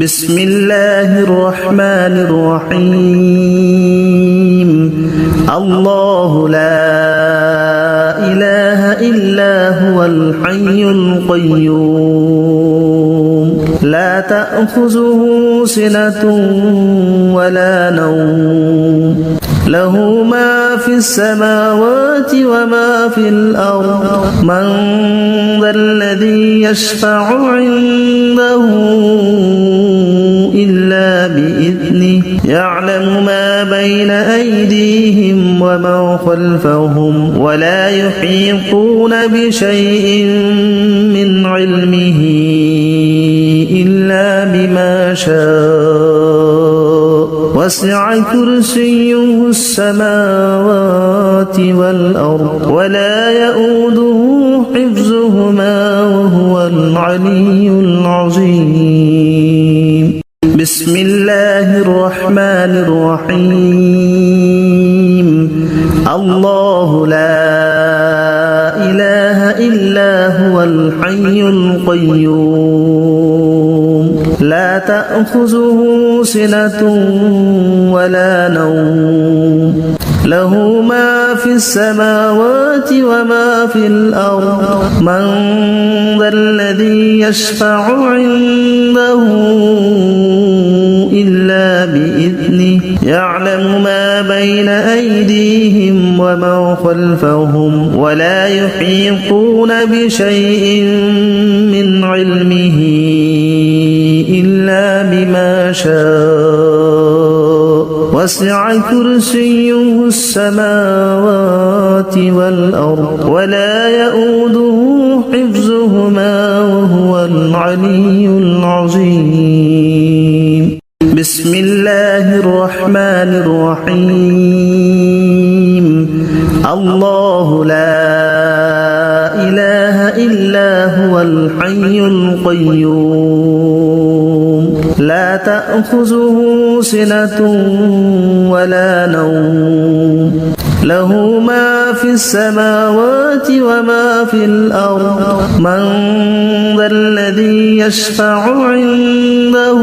بسم الله الرحمن الرحيم الله لا إله إلا هو الحي القيوم لا تأخذه سنة ولا نوم له ما في السماوات وما في الأرض من ذا الذي يشفع عنده إلا بإذنه يعلم ما بين أيديهم وما خلفهم ولا يحيطون بشيء من علمه إلا بما شاء وسع كرسيه السماوات والأرض ولا يؤوده حفظهما وهو العلي العظيم بسم الله الرحمن الرحيم الله لا إله إلا هو الحي القيوم لا تأخذه سنة ولا نوم له ما في السماوات وما في الأرض من ذا الذي يشفع عنده إلا بإذنه يعلم ما بين أيديهم وما خلفهم ولا يحيطون بشيء من علمه إلا بما شاء وسع كرسيه السماوات والأرض ولا يؤوده حفظهما وهو العلي العظيم بسم الله الرحمن الرحيم الله لا إله إلا هو الحي القيوم لا تأخذه سنة ولا نوم له ما في السماوات وما في الأرض من ذا الذي يشفع عنده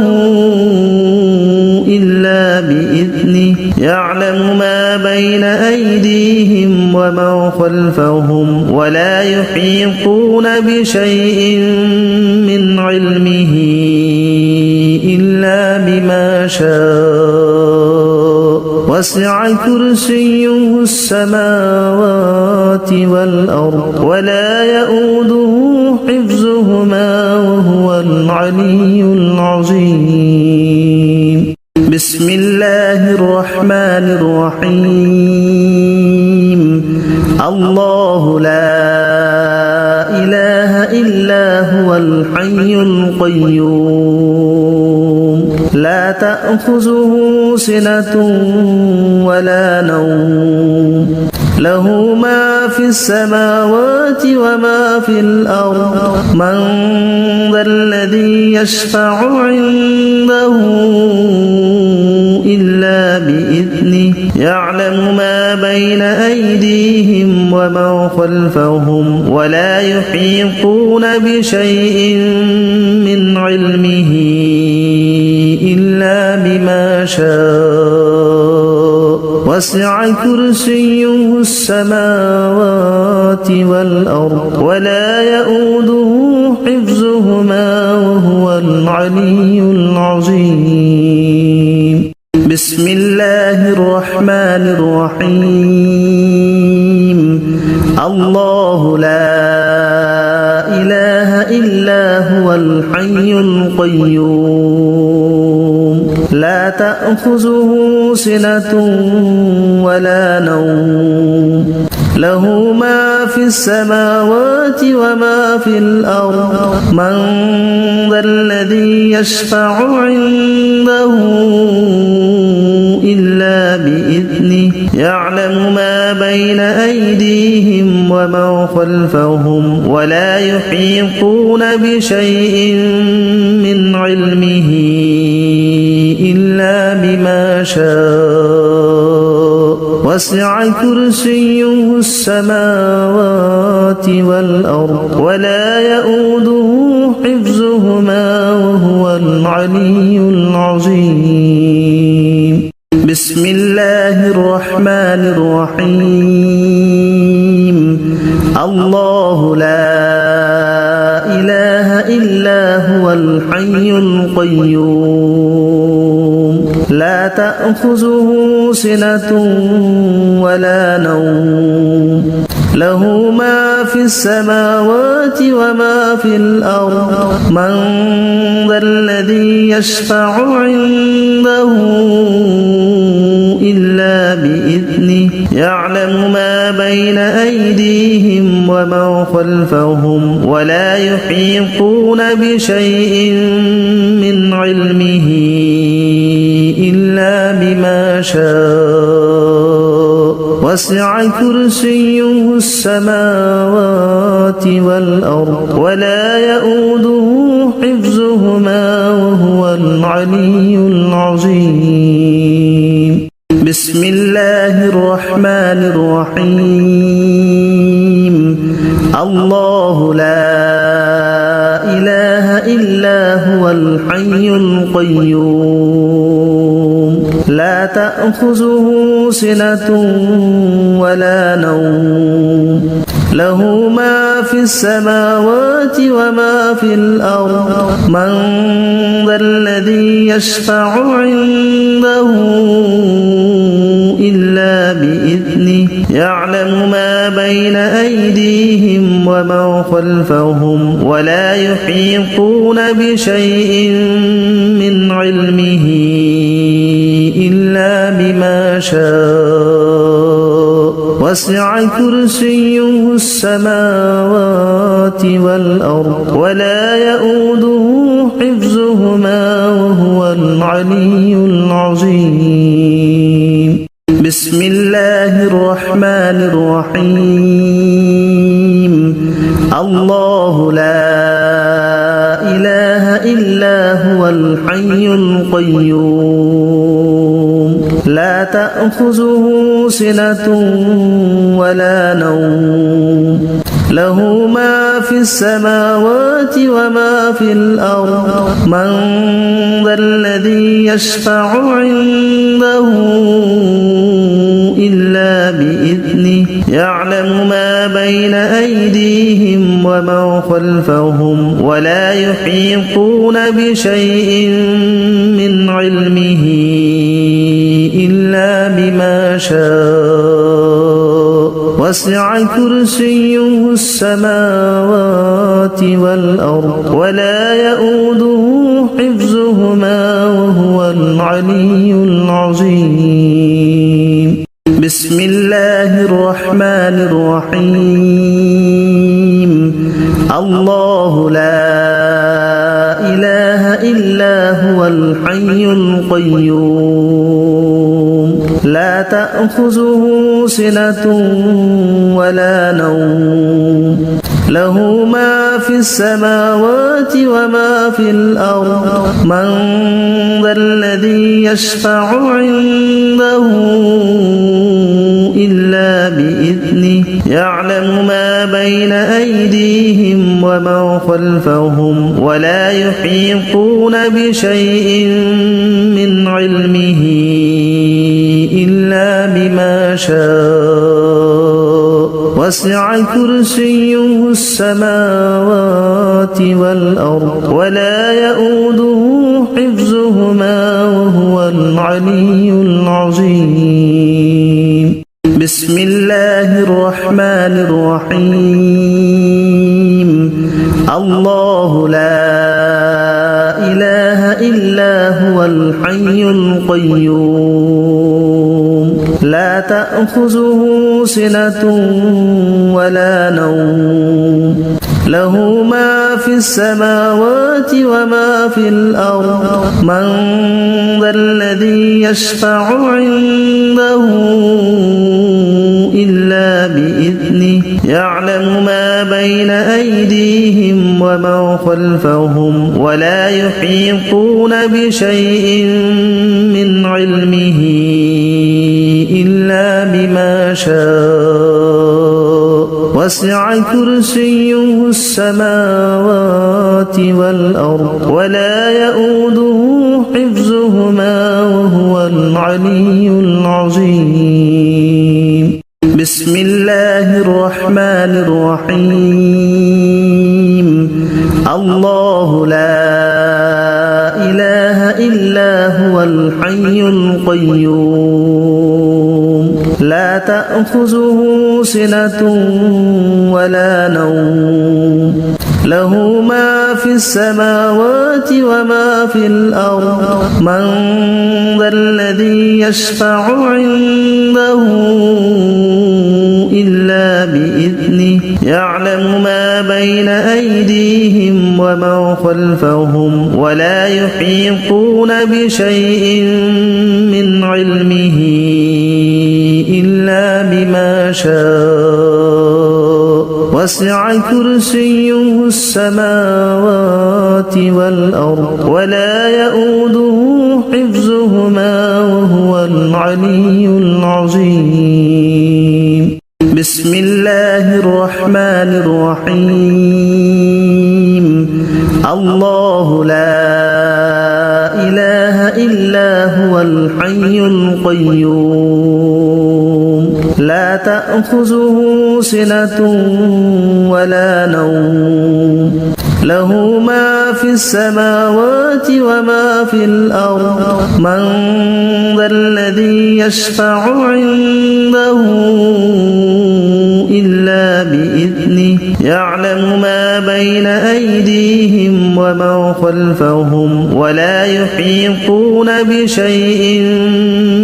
إلا بإذنه يعلم ما بين أيديهم وما خلفهم ولا يحيطون بشيء من علمه إلا بما شاء وسع كرسيه السماوات والأرض ولا يؤوده حفظهما وهو العلي العظيم بسم الله الرحمن الرحيم الله لا إله إلا هو الحي القيوم لا تأخذه سنة ولا نوم له ما في السماوات وما في الأرض من ذا الذي يشفع عنده إلا بإذنه يعلم ما بين أيديهم وما خلفهم ولا يحيطون بشيء من علمه إلا بما شاء وسع كرسيه السماوات والأرض ولا يؤوده حفظهما وهو العلي العظيم بسم الله الرحمن الرحيم الله لا إله إلا هو الحي القيوم لا تأخذه سنة ولا نوم له ما في السماوات وما في الأرض من ذا الذي يشفع عنده إلا بإذنه يعلم ما بين أيديهم وما خلفهم ولا يحيطون بشيء من علمه إلا بما شاء وسع كرسيه السماوات والأرض ولا يؤوده حفظهما وهو العلي العظيم. بسم الله الرحمن الرحيم. الله لا إله إلا هو الحي القيوم لا تأخذه سنة ولا نوم له ما في السماوات وما في الأرض من ذا الذي يشفع عنده إلا بإذنه يعلم ما بين أيديهم وما خلفهم ولا يحيطون بشيء من علمه إلا بما شاء وسع كرسيه السماوات والأرض ولا يؤوده حفظهما وهو العلي العظيم. بسم الله الرحمن الرحيم. الله لا إله إلا هو الحي القيوم لا تأخذه سنة ولا نوم له ما في السماوات وما في الأرض من ذا الذي يشفع عنده إلا بإذنه يعلم ما بين أيديهم وما خلفهم ولا يحيطون بشيء من علمه إلا بما شاء وسع كرسيه السماوات والأرض ولا يؤوده حفظهما وهو العلي العظيم. بسم الله الرحمن الرحيم. الله لا إله إلا هو الحي القيوم لا تأخذه سنة ولا نوم له ما في السماوات وما في الأرض من ذا الذي يشفع عنده إلا بإذنه يعلم ما بين أيديهم وما خلفهم ولا يحيطون بشيء من علمه إلا بما شاء وسع كرسيه السماوات والأرض ولا يؤوده حفظهما وهو العلي العظيم. بسم الله الرحمن الرحيم. الله لا إله إلا هو الحي القيوم لا تأخذه سنة ولا نوم له ما في السماوات وما في الأرض من ذا الذي يشفع عنده إلا بإذنه يعلم ما بين أيديهم وما خلفهم ولا يحيطون بشيء من علمه إلا بما شاء وسع كرسيه السماوات والأرض ولا يؤوده حفظهما وهو العلي العظيم. بسم الله الرحمن الرحيم. الله لا إله إلا هو الحي القيوم لا تأخذه سنة ولا نوم له ما في السماوات وما في الأرض من ذا الذي يشفع عنده إلا بإذنه يعلم ما بين أيديهم وما خلفهم ولا يحيطون بشيء من علمه إلا بما شاء وسع كرسيه السماوات والأرض ولا يؤوده حفظهما وهو العلي العظيم بسم الله الرحمن الرحيم الله لا إله إلا هو الحي القيوم لا تأخذه سنة ولا نوم له ما في السماوات وما في الأرض من ذا الذي يشفع عنده إلا بإذنه يعلم ما بين أيديهم وما خلفهم ولا يحيطون بشيء من علمه إلا بما شاء وسع كرسيه السماوات والأرض ولا يؤوده حفظهما وهو العلي العظيم بسم الله الرحمن الرحيم الله لا إله إلا هو الحي القيوم لا تأخذه سنة ولا نوم له ما في السماوات وما في الأرض من ذا الذي يشفع عنده إلا بإذنه يعلم ما بين أيديهم وما خلفهم ولا يحيطون بشيء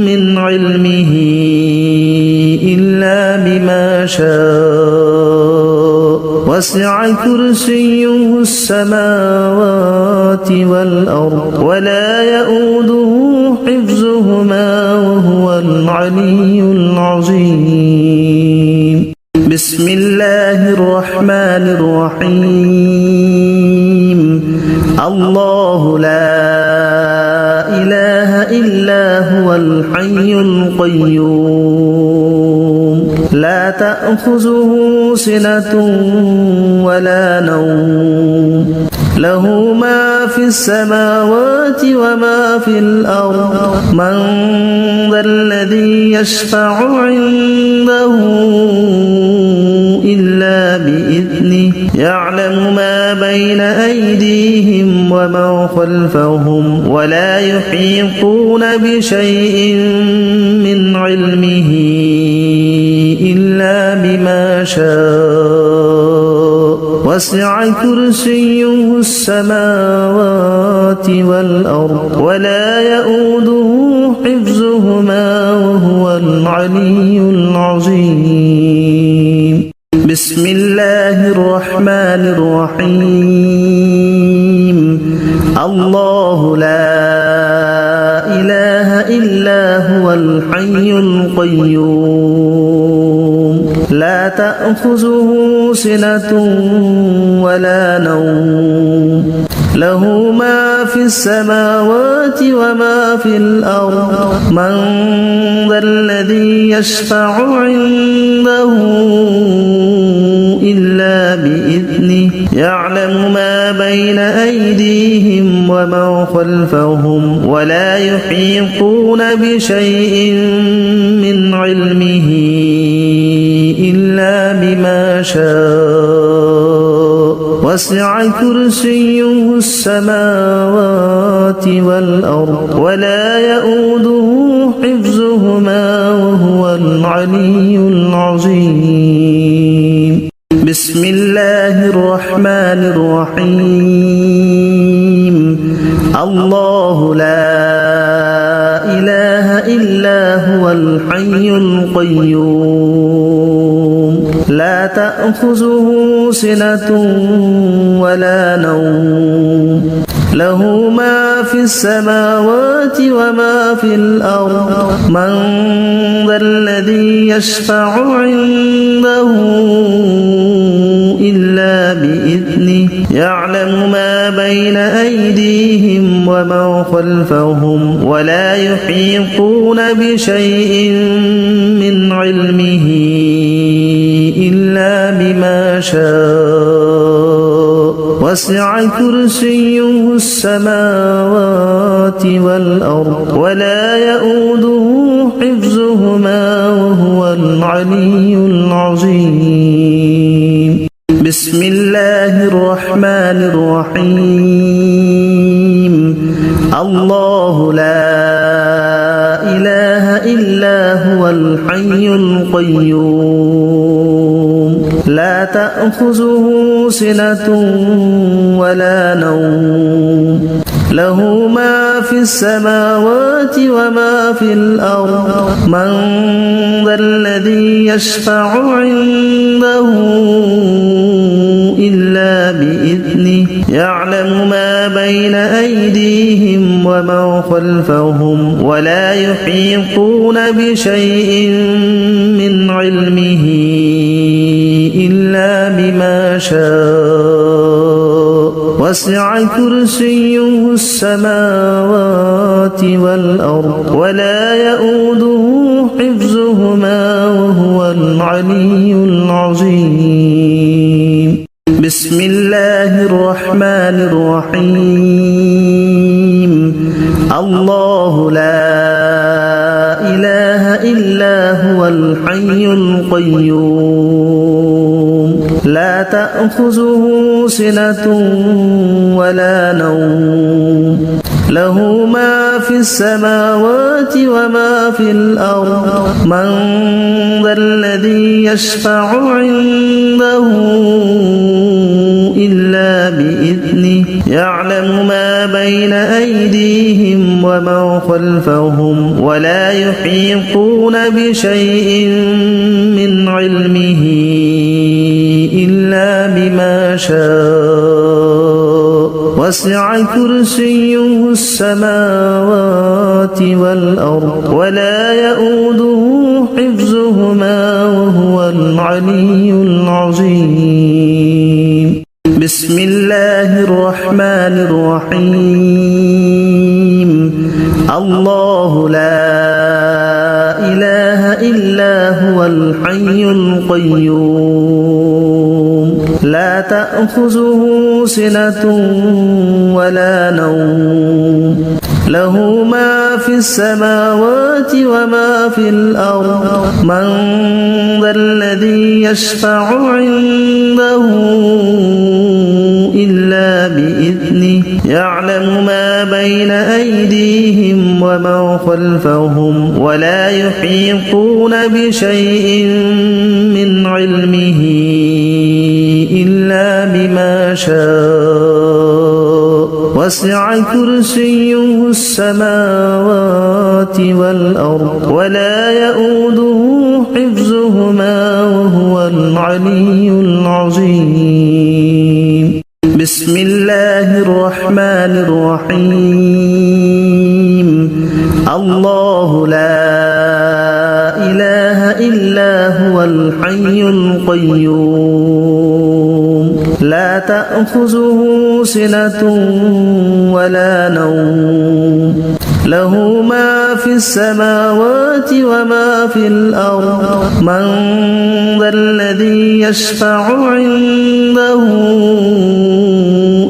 من علمه إلا بما شاء وسع كرسيه السماوات والأرض ولا يؤوده حفظهما وهو العلي العظيم بسم الله الرحمن الرحيم الله لا إله إلا هو الحي القيوم لا تأخذه سنة ولا نوم له ما في السماوات وما في الأرض من ذا الذي يشفع عنده إلا بإذنه يعلم ما بين أيديهم وما خلفهم ولا يحيطون بشيء من علمه إلا بما شاء وسع كرسيه السماوات والأرض ولا يؤوده حفظهما وهو العلي العظيم بسم الله الرحمن الرحيم الله لا إله إلا هو الحي القيوم لا تأخذه سنة ولا نوم له ما في السماوات وما في الأرض من ذا الذي يشفع عنده إلا بإذنه يعلم ما بين أيديهم وما خلفهم ولا يحيطون بشيء من علمه إلا بما شاء وسع كرسيه السماوات والأرض ولا يؤوده حفظهما وهو العلي العظيم بسم الله الرحمن الرحيم الله لا إله إلا هو الحي القيوم لا تأخذه سنة ولا نوم له ما في السماوات وما في الأرض من ذا الذي يشفع عنده إلا بإذنه يعلم ما بين أيديهم وما ومن خلفهم ولا يحيطون بشيء من علمه إلا بما شاء وسع كرسيه السماوات والأرض ولا يؤوده حفظهما وهو العلي العظيم. بسم الله الرحمن الرحيم. الله لا إله إلا هو الحي القيوم لا تأخذه سنة ولا نوم له ما في السماوات وما في الأرض من ذا الذي يشفع عنده إلا بإذنه يعلم ما بين أيديهم وما خلفهم ولا يحيطون بشيء من علمه إلا بما شاء وسع كرسيه السماوات والأرض ولا يؤوده حفظهما وهو العلي العظيم. بسم الله الرحمن الرحيم. الله لا إله إلا هو الحي القيوم لا تأخذه سنة ولا نوم له ما في السماوات وما في الأرض من ذا الذي يشفع عنده إلا بإذنه يعلم ما بين أيديهم وما خلفهم ولا يحيطون بشيء من علمه إلا بما شاء وسع كرسيه السماوات والأرض ولا يؤوده حفظهما وهو العلي العظيم. بسم الله الرحمن الرحيم. الله لا إله إلا هو الحي القيوم لا تأخذه سنة ولا نوم له ما في السماوات وما في الأرض من ذا الذي يشفع عنده إلا بإذنه يعلم ما بين أيديهم وما خلفهم ولا يحيطون بشيء من علمه إلا بما شاء وسع كرسيه السماوات والأرض ولا يؤوده حفظهما وهو العلي العظيم. بسم الله الرحمن الرحيم. الله لا إله إلا هو الحي القيوم لا تأخذه سنة ولا نوم له ما في السماوات وما في الأرض من ذا الذي يشفع عنده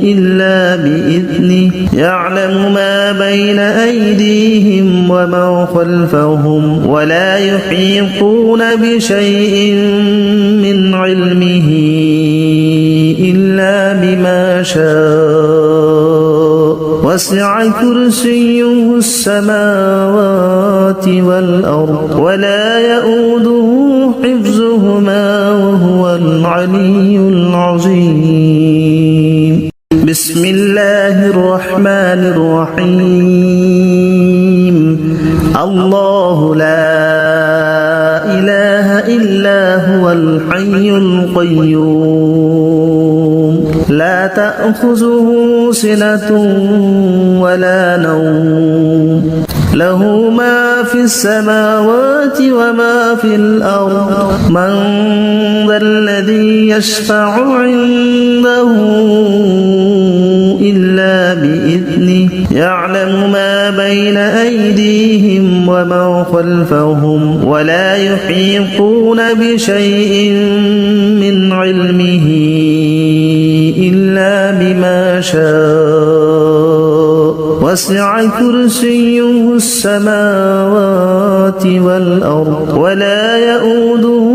إلا بإذنه يعلم ما بين أيديهم وما خلفهم ولا يحيطون بشيء من علمه إلا بما شاء وسع كرسيه السماوات والأرض ولا يؤوده حفظهما وهو العلي العظيم. بسم الله الرحمن الرحيم. الله لا إله إلا هو الحي القيوم لا تأخذه سنة ولا نوم له ما في السماوات وما في الأرض من ذا الذي يشفع عنده إلا بإذنه يعلم ما بين أيديهم وما خلفهم ولا يحيطون بشيء من علمه إلا بما شاء وسع كرسيه السماوات والأرض ولا يؤوده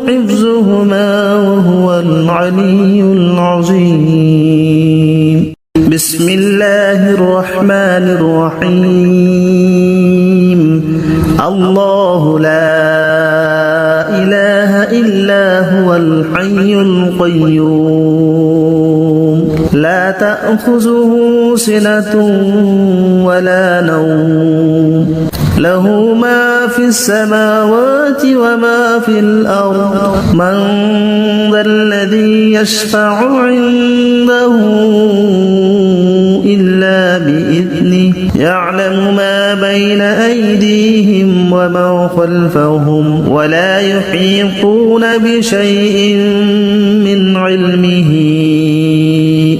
حفظهما وهو العلي العظيم بسم الله الرحمن الرحيم الله لا إله إلا هو الحي القيوم لا تأخذه سنة ولا نوم له ما في السماوات وما في الأرض من ذا الذي يشفع عنده إلا بإذنه يعلم ما بين أيديهم وما خلفهم ولا يحيطون بشيء من علمه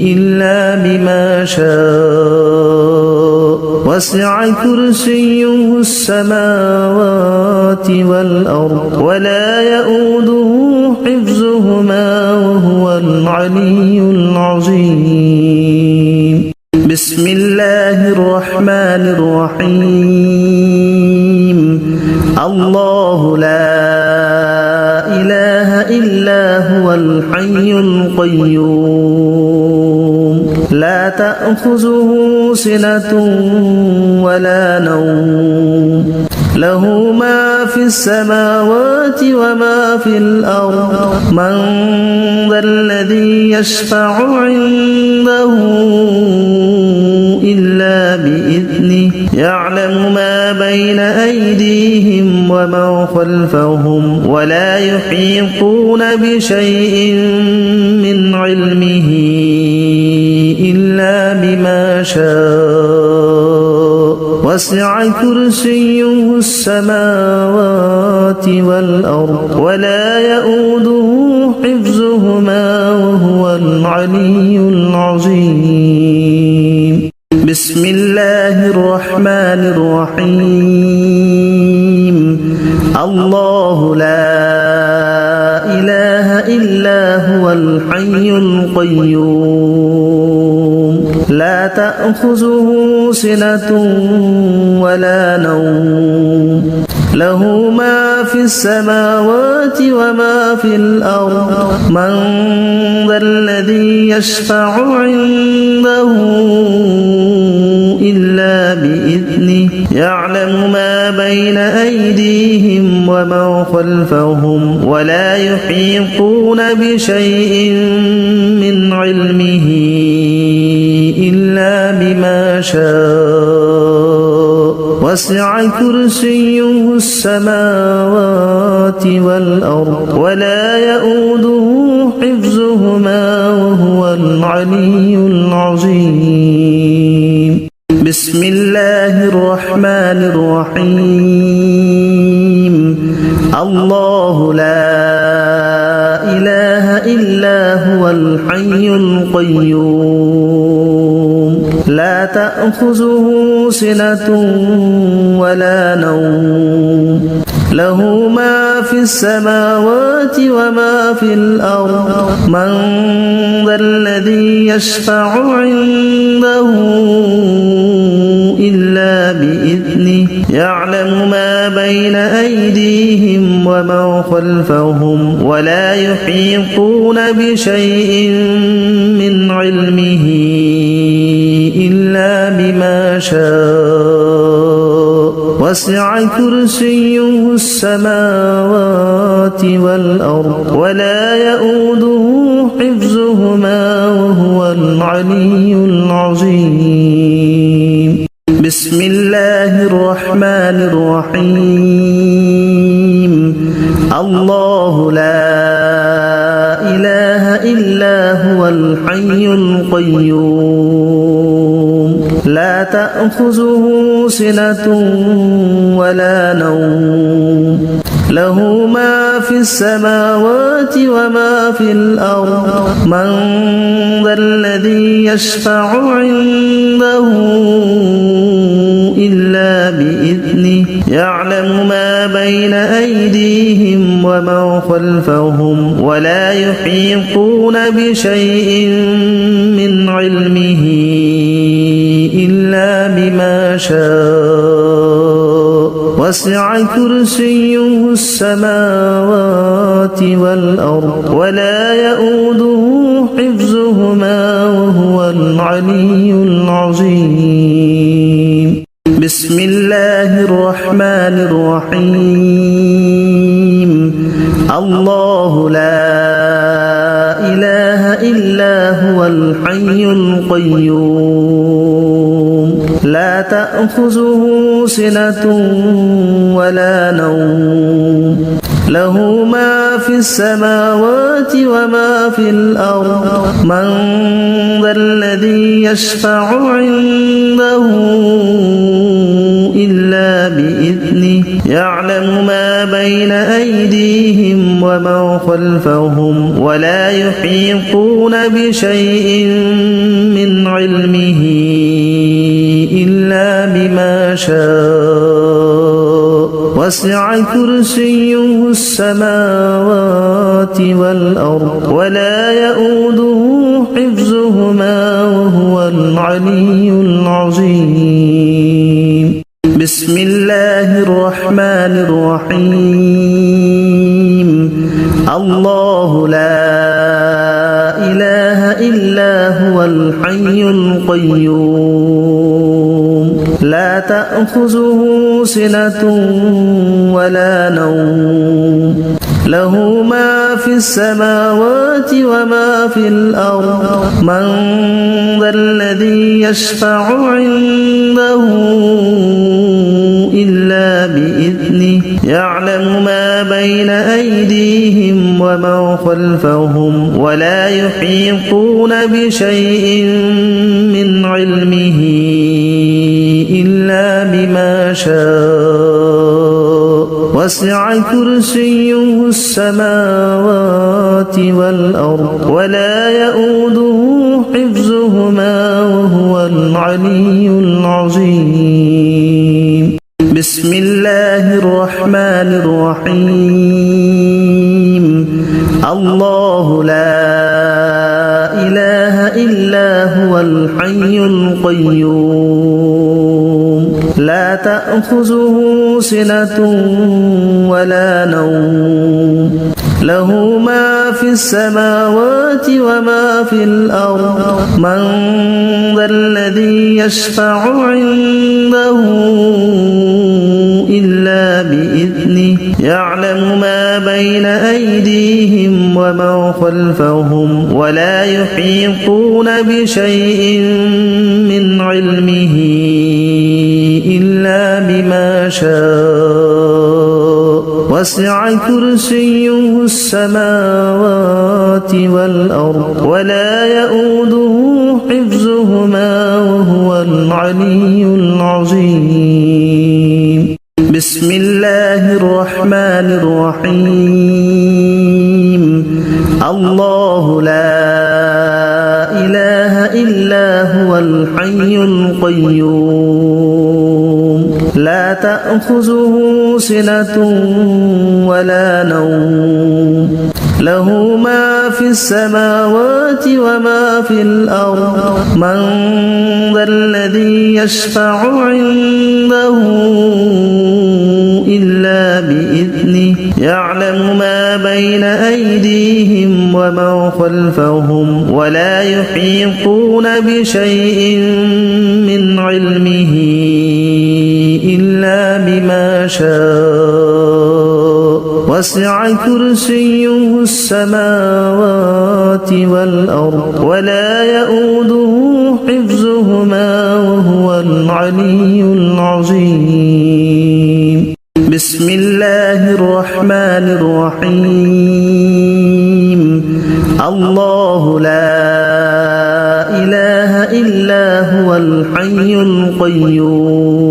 إلا بما شاء وسع كرسيه السماوات والأرض ولا يؤوده حفظهما وهو العلي العظيم بسم الله الرحمن الرحيم الله لا إله إلا هو الحي القيوم لا تأخذه سنة ولا نوم له ما في السماوات وما في الأرض من ذا الذي يشفع عنده إلا بإذنه يعلم ما بين أيديهم وما خلفهم ولا يحيطون بشيء من علمه إلا بما شاء وسع كرسيه السماوات والأرض ولا يؤوده حفظهما وهو العلي العظيم بسم الله الرحمن الرحيم الله لا إله إلا هو الحي القيوم لا تأخذه سنة ولا نوم له ما في السماوات وما في الأرض من ذا الذي يشفع عنده إلا بإذنه يعلم ما بين أيديهم وما خلفهم ولا يحيطون بشيء من علمه إلا بما شاء وسع كرسيه السماوات والأرض ولا يؤوده حفظهما وهو العلي العظيم بسم الله الرحمن الرحيم الله لا إله إلا هو الحي القيوم لا تأخذه سنة ولا نوم له ما في السماوات وما في الأرض من ذا الذي يشفع عنده إلا بإذنه يعلم ما بين أيديهم وما خلفهم ولا يحيطون بشيء من علمه إلا بما شاء وسع كرسيه السماوات والأرض ولا يؤوده حفظهما وهو العلي العظيم بسم الله الرحمن الرحيم الله لا إله إلا هو الحي القيوم لا تأخذه سنة ولا نوم له ما في السماوات وما في الأرض من ذا الذي يشفع عنده إلا بإذنه يعلم ما بين أيديهم وما خلفهم ولا يحيطون بشيء من علمه إلا بما شاء وسع كرسيه السماوات والأرض ولا يؤوده حفظهما وهو العلي العظيم بسم الله الرحمن الرحيم الله لا إله إلا هو الحي القيوم لا تأخذه سنة ولا نوم له ما في السماوات وما في الأرض من ذا الذي يشفع عنده إلا بإذنه يعلم ما بين أيديهم وما خلفهم ولا يحيطون بشيء من علمه إلا بما شاء وسع كرسيه السماوات والأرض ولا يؤوده حفظهما وهو العلي العظيم بسم الله الرحمن الرحيم الله لا إله إلا هو الحي القيوم لا تأخذه سنة ولا نوم له ما في السماوات وما في الأرض من ذا الذي يشفع عنده إلا بإذنه يعلم ما بين أيديهم وما خلفهم ولا يحيطون بشيء من علمه إلا بما شاء وسع كرسيه السماوات والأرض ولا يؤوده حفظهما وهو العلي العظيم بسم الله الرحمن الرحيم الله لا إله إلا هو الحي القيوم لا تأخذه سنة ولا نوم له ما في السماوات وما في الأرض من ذا الذي يشفع عنده إلا بإذنه يعلم ما بين أيديهم وما خلفهم ولا يحيطون بشيء من علمه إلا بما شاء وسع كرسيه السماوات والأرض ولا يؤوده حفظهما وهو العلي العظيم بسم الله الرحمن الرحيم الله لا إله إلا هو الحي القيوم لا تأخذه سنة ولا نوم له ما في السماوات وما في الأرض من ذا الذي يشفع عنده إلا بإذنه يعلم ما بين أيديهم وما خلفهم ولا يحيطون بشيء من علمه إلا بما شاء وسع كرسيه السماوات والأرض ولا يؤوده حفظهما وهو العلي العظيم بسم الله الرحمن الرحيم الله لا إله إلا هو الحي القيوم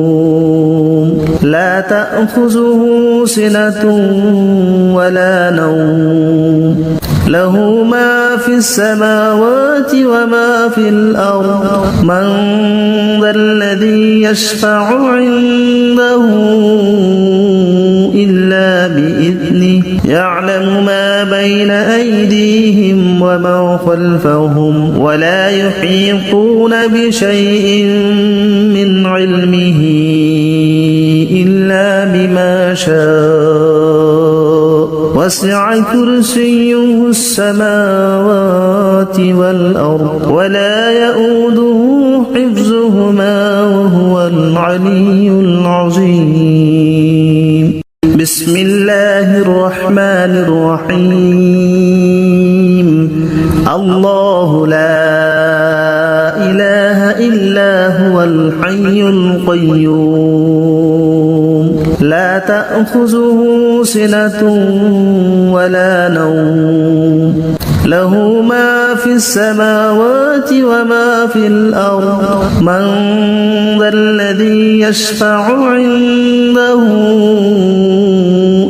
لا تأخذه سنة ولا نوم له ما في السماوات وما في الأرض من ذا الذي يشفع عنده إلا بإذنه يعلم ما بين أيديهم وما خلفهم ولا يحيطون بشيء من علمه إلا بما شاء وسع كرسيه السماوات والأرض ولا يؤوده حفظهما وهو العلي العظيم بسم الله الرحمن الرحيم الله لا إله إلا هو الحي القيوم لا تأخذه سنة ولا نوم له ما في السماوات وما في الأرض من ذا الذي يشفع عنده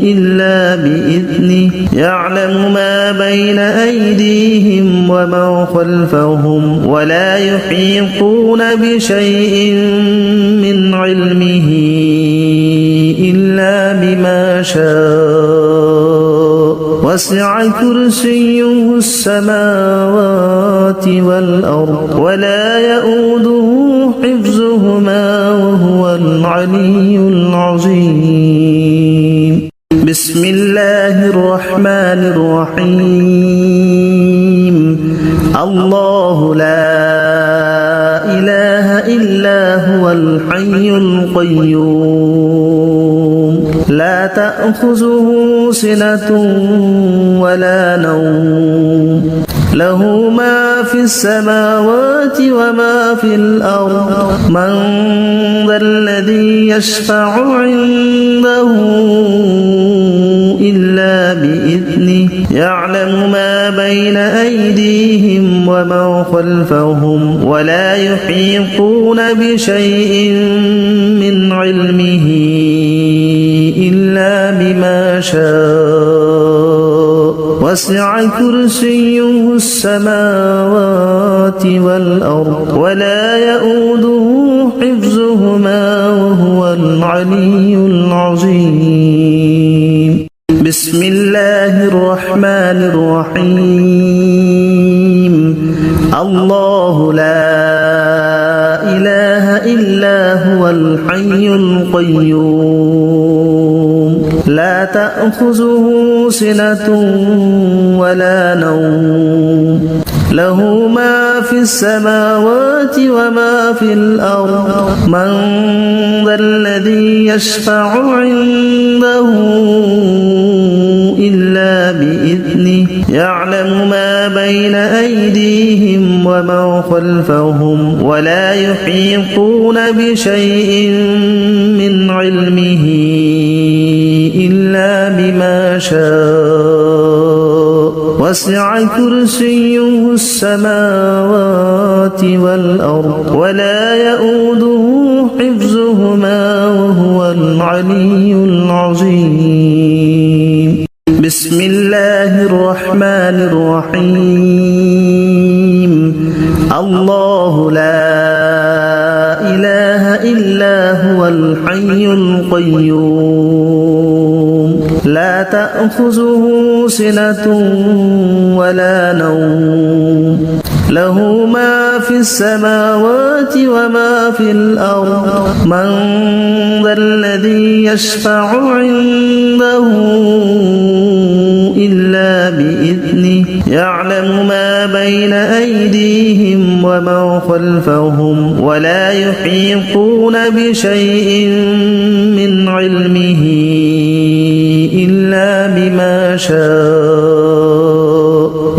إلا بإذنه يعلم ما بين أيديهم وما خلفهم ولا يحيطون بشيء من علمه إلا بما شاء وسع كرسيه السماوات والأرض ولا يؤوده حفظهما وهو العلي العظيم بسم الله الرحمن الرحيم الله لا إله إلا هو الحي القيوم لا تأخذه سنة ولا نوم له ما في السماوات وما في الأرض من ذا الذي يشفع عنده إلا بإذنه يعلم ما بين أيديهم وما خلفهم ولا يحيطون بشيء من علمه إلا بما شاء وسع كرسيه السماوات والأرض ولا يؤوده حفظهما وهو العلي العظيم بسم الله الرحمن الرحيم الله لا إله إلا هو الحي القيوم لا تأخذه سنة ولا نوم له ما في السماوات وما في الأرض من ذا الذي يشفع عنده إلا بإذنه يعلم ما بين أيديهم وما خلفهم ولا يحيطون بشيء من علمه إلا بما شاء وسع كرسيه السماوات والأرض ولا يؤوده حفظهما وهو العلي العظيم بسم الله الرحمن الرحيم الله لا إله إلا هو الحي القيوم لا تأخذه سنة ولا نوم له ما في السماوات وما في الأرض من ذا الذي يشفع عنده إلا بإذنه يعلم ما بين أيديهم وما خلفهم ولا يحيطون بشيء من علمه إلا بما شاء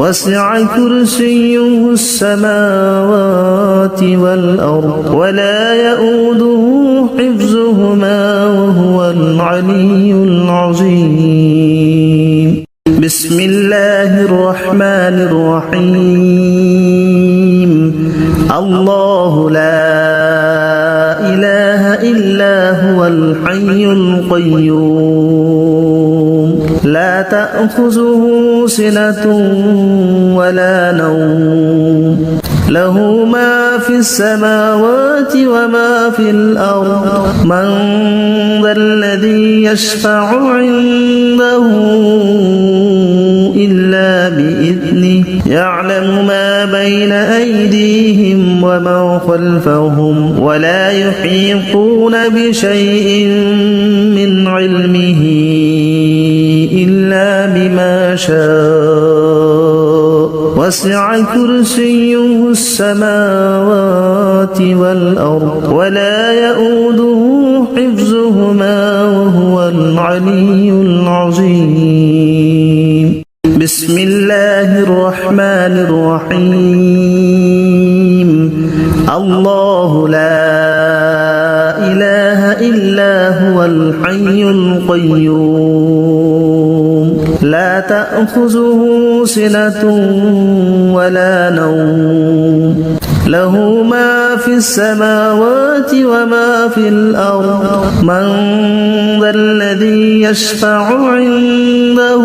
وسع كرسيه السماوات والأرض ولا يؤوده حفظهما وهو العلي العظيم بسم الله الرحمن الرحيم الله لا إله إلا إلا هو الحي القيوم لا تأخذه سنة ولا نوم له ما في السماوات وما في الأرض من ذا الذي يشفع عنده إلا بإذنه يعلم ما بين أيديهم وما خلفهم ولا يحيطون بشيء من علمه إلا بما شاء وسع كرسيه السماوات والأرض ولا يؤوده حفظهما وهو العلي العظيم بسم الله الرحمن الرحيم الله لا إله إلا هو الحي القيوم لا تأخذه سنة ولا نوم له ما في السماوات وما في الأرض من ذا الذي يشفع عنده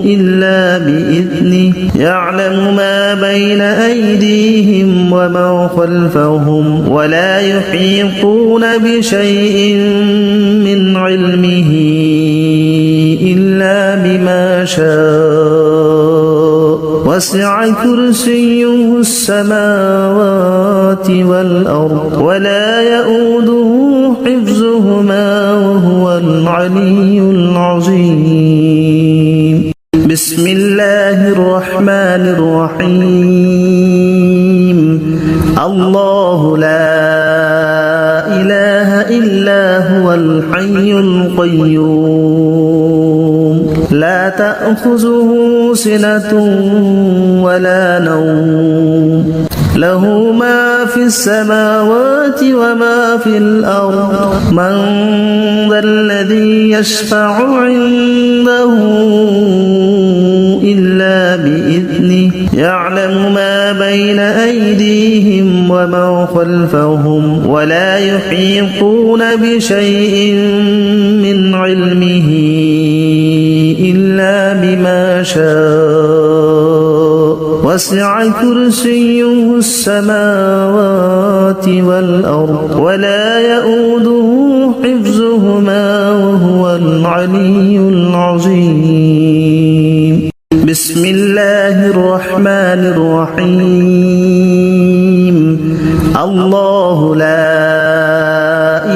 إلا بإذنه يعلم ما بين أيديهم وما خلفهم ولا يحيطون بشيء من علمه إلا بما شاء وسع كرسيه السماوات والأرض ولا يؤوده حفظهما وهو العلي العظيم بسم الله الرحمن الرحيم الله لا إله إلا هو الحي القيوم لا تأخذه سنة ولا نوم له ما في السماوات وما في الأرض من ذا الذي يشفع عنده إلا بإذنه يعلم ما بين أيديهم وما خلفهم ولا يحيطون بشيء من علمه إلا بما شاء وسع كرسيه السماوات والأرض ولا يؤوده حفظهما وهو العلي العظيم بسم الله الرحمن الرحيم الله لا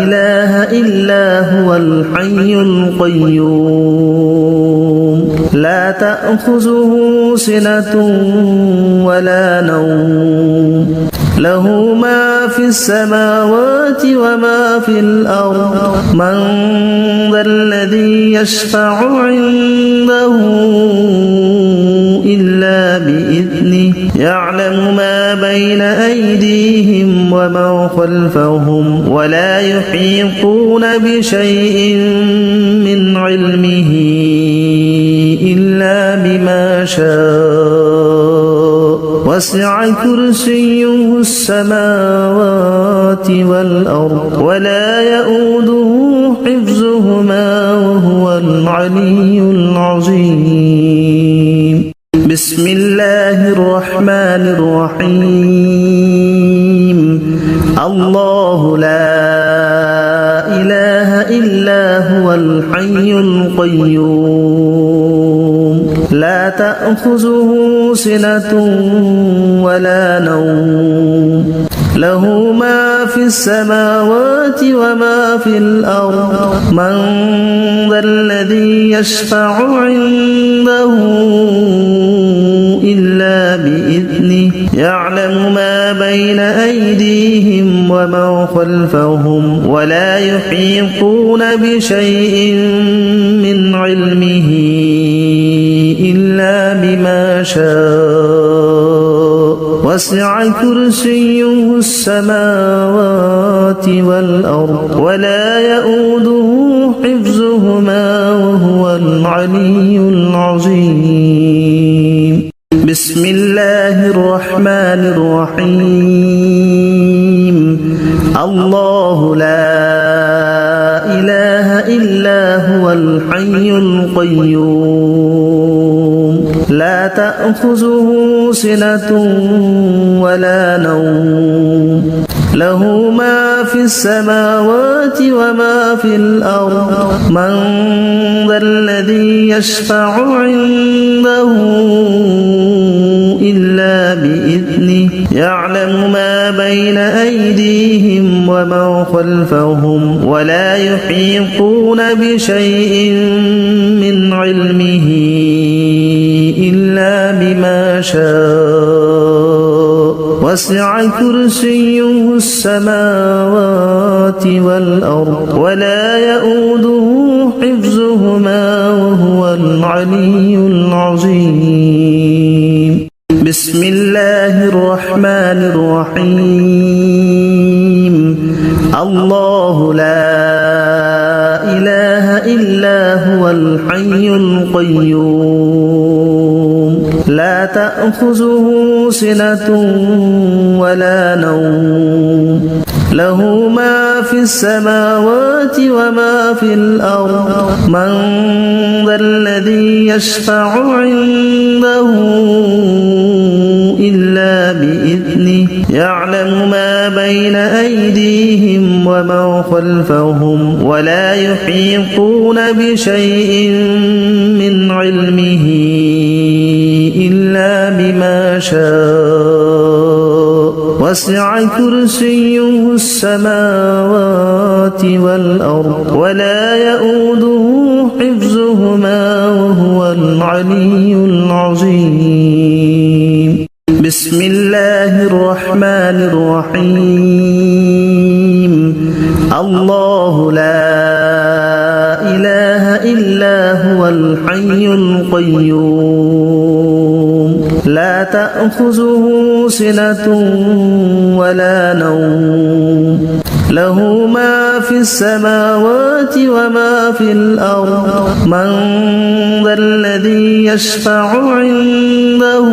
إله إلا هو الحي القيوم لا تأخذه سنة ولا نوم له ما في السماوات وما في الأرض من ذا الذي يشفع عنده إلا بإذنه يعلم ما بين أيديهم وما خلفهم ولا يحيطون بشيء من علمه إلا بما شاء وسع كرسيه السماوات والأرض ولا يؤوده حفظهما وهو العلي العظيم بسم الله الرحمن الرحيم الله لا إله إلا هو الحي القيوم لا تأخذه سنة ولا نوم له ما في السماوات وما في الأرض من ذا الذي يشفع عنده إلا بإذنه يعلم ما بين أيديهم وما خلفهم ولا يحيطون بشيء من علمه إلا بما شاء وسع كرسيه السماوات والأرض ولا يؤوده حفظهما وهو العلي العظيم بسم الله الرحمن الرحيم الله لا إله إلا هو الحي القيوم لا تأخذه سنة ولا نوم له ما في السماوات وما في الأرض من ذا الذي يشفع عنده إلا بإذنه يعلم ما بين أيديهم وما خلفهم ولا يحيطون بشيء من علمه إلا بما شاء وسع كرسيه السماوات والأرض ولا يؤوده حفظهما وهو العلي العظيم بسم الله الرحمن الرحيم الله لا إله إلا هو الحي القيوم لا تأخذه سنة ولا نوم له ما في السماوات وما في الأرض من ذا الذي يشفع عنده إلا بإذنه يعلم ما بين أيديهم وما خلفهم ولا يحيطون بشيء من علمه إلا بما شاء وسع كرسيه السماوات والأرض ولا يؤوده حفظهما وهو العلي العظيم بسم الله الرحمن الرحيم الله لا إله إلا هو الحي القيوم لا تأخذه سنة ولا نوم له ما في السماوات وما في الأرض من ذا الذي يشفع عنده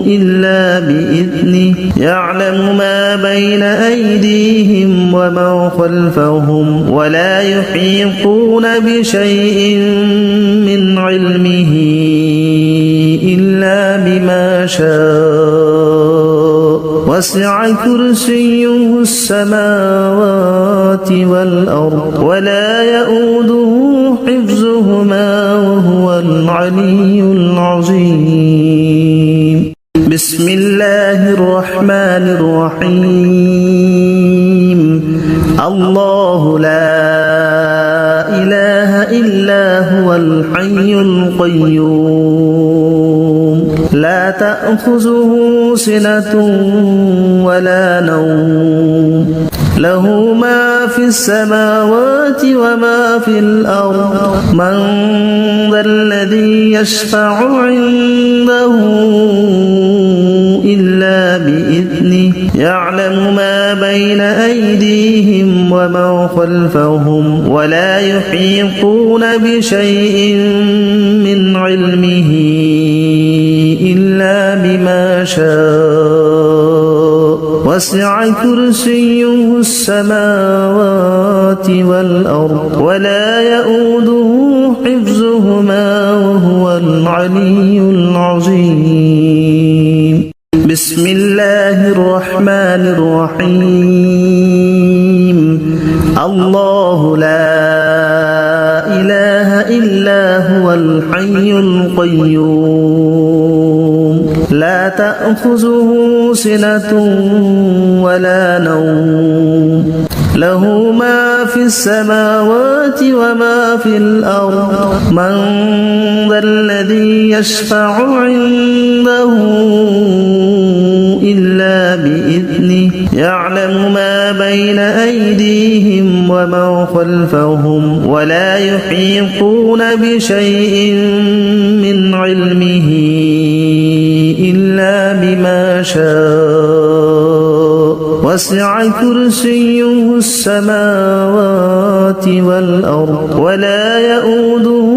إلا بإذنه يعلم ما بين أيديهم وما خلفهم ولا يحيطون بشيء من علمه إلا بما شاء وسع كرسيه السماوات والأرض ولا يؤوده حفظهما وهو العلي العظيم بسم الله الرحمن الرحيم الله لا إله إلا هو الحي القيوم لا تأخذه سنة ولا نوم له ما في السماوات وما في الأرض من ذا الذي يشفع عنده إلا بإذنه يعلم ما بين أيديهم وما خلفهم ولا يحيطون بشيء من علمه إلا بما شاء وسع كرسيه السماوات والأرض ولا يؤوده حفظهما وهو العلي العظيم بسم الله الرحمن الرحيم الله لا إله إلا هو الحي القيوم لا تأخذه سنة ولا نوم له ما في السماوات وما في الأرض من ذا الذي يشفع عنده إلا بإذنه يعلم ما بين أيديهم وما خلفهم ولا يحيطون بشيء من علمه إلا بما شاء وسع كرسيه السماوات والأرض ولا يؤوده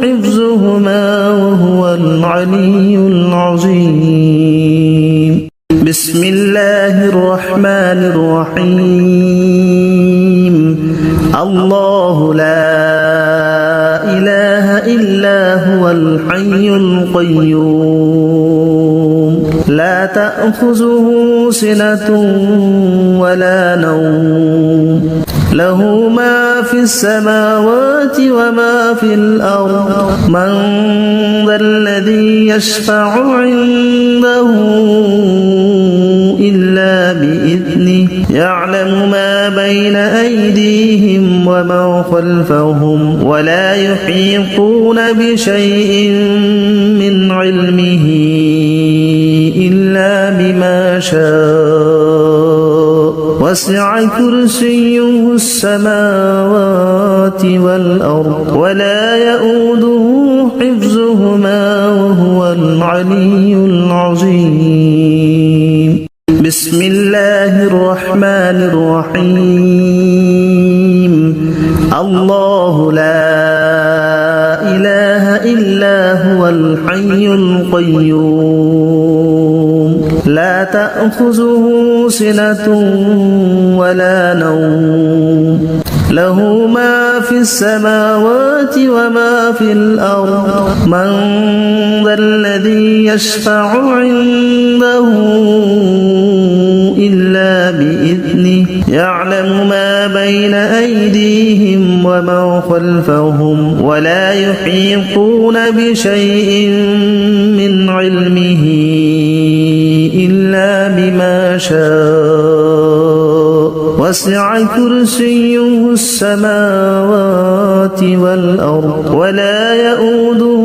حفظهما وهو العلي العظيم بسم الله الرحمن الرحيم الله لا إله إلا هو الحي القيوم لا تأخذه سنة ولا نوم له ما في السماوات وما في الأرض من ذا الذي يشفع عنده إلا بإذنه يعلم ما بين أيديهم وما خلفهم ولا يحيطون بشيء من علمه إلا بما شاء وسع كرسيه السماوات والأرض ولا يؤوده حفظهما وهو العلي العظيم بسم الله الرحمن الرحيم الله لا إله إلا هو الحي القيوم لا تأخذه سنة ولا نوم له ما في السماوات وما في الأرض من ذا الذي يشفع عنده إلا بإذنه يعلم ما بين أيديهم وما خلفهم ولا يحيطون بشيء من علمه إلا بما شاء وسع كرسيه السماوات والأرض ولا يؤوده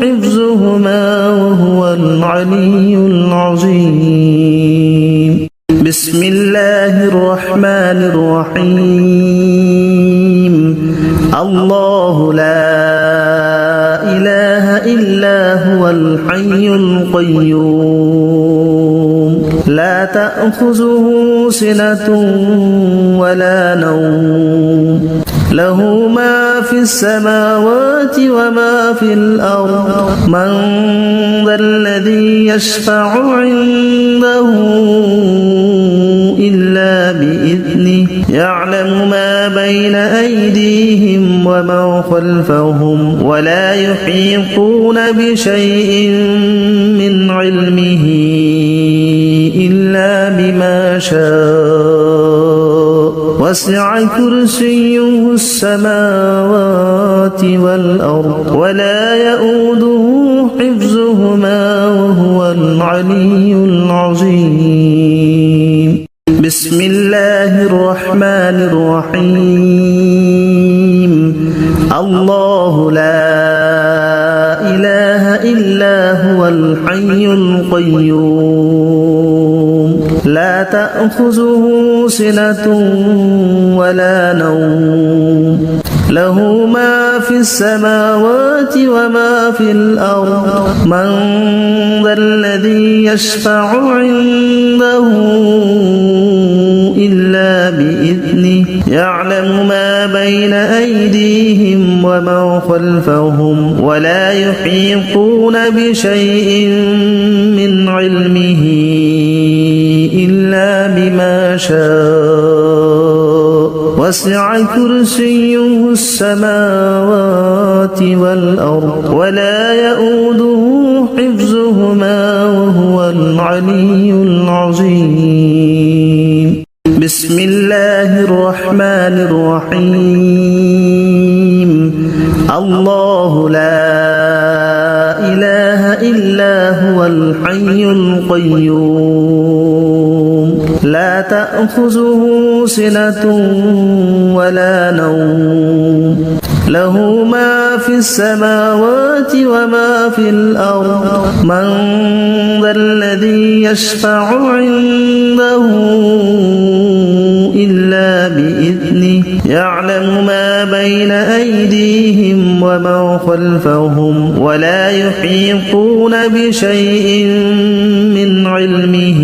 حفظهما وهو العلي العظيم بسم الله الرحمن الرحيم الله لا إله إلا هو الحي القيوم لا تأخذه سنة ولا نوم له ما في السماوات وما في الأرض من ذا الذي يشفع عنده إلا بإذنه يعلم ما بين أيديهم وما خلفهم ولا يحيطون بشيء من علمه إلا بما شاء وسع كرسيه السماوات والأرض ولا يؤوده حفظهما وهو العلي العظيم بسم الله الرحمن الرحيم الله لا إله إلا هو الحي القيوم لا تأخذه سنة ولا نوم له ما في السماوات وما في الأرض من ذا الذي يشفع عنده إلا بإذنه يعلم ما بين أيديهم وما خلفهم ولا يحيطون بشيء من علمه إلا بما شاء وسع كرسيه السماوات والأرض ولا يؤوده حفظهما وهو العلي العظيم بسم الله الرحمن الرحيم الله لا إله إلا هو الحي القيوم لا تأخذه سنة ولا نوم له ما في السماوات وما في الأرض من ذا الذي يشفع عنده إلا بإذنه يعلم ما بين أيديهم وما خلفهم ولا يحيطون بشيء من علمه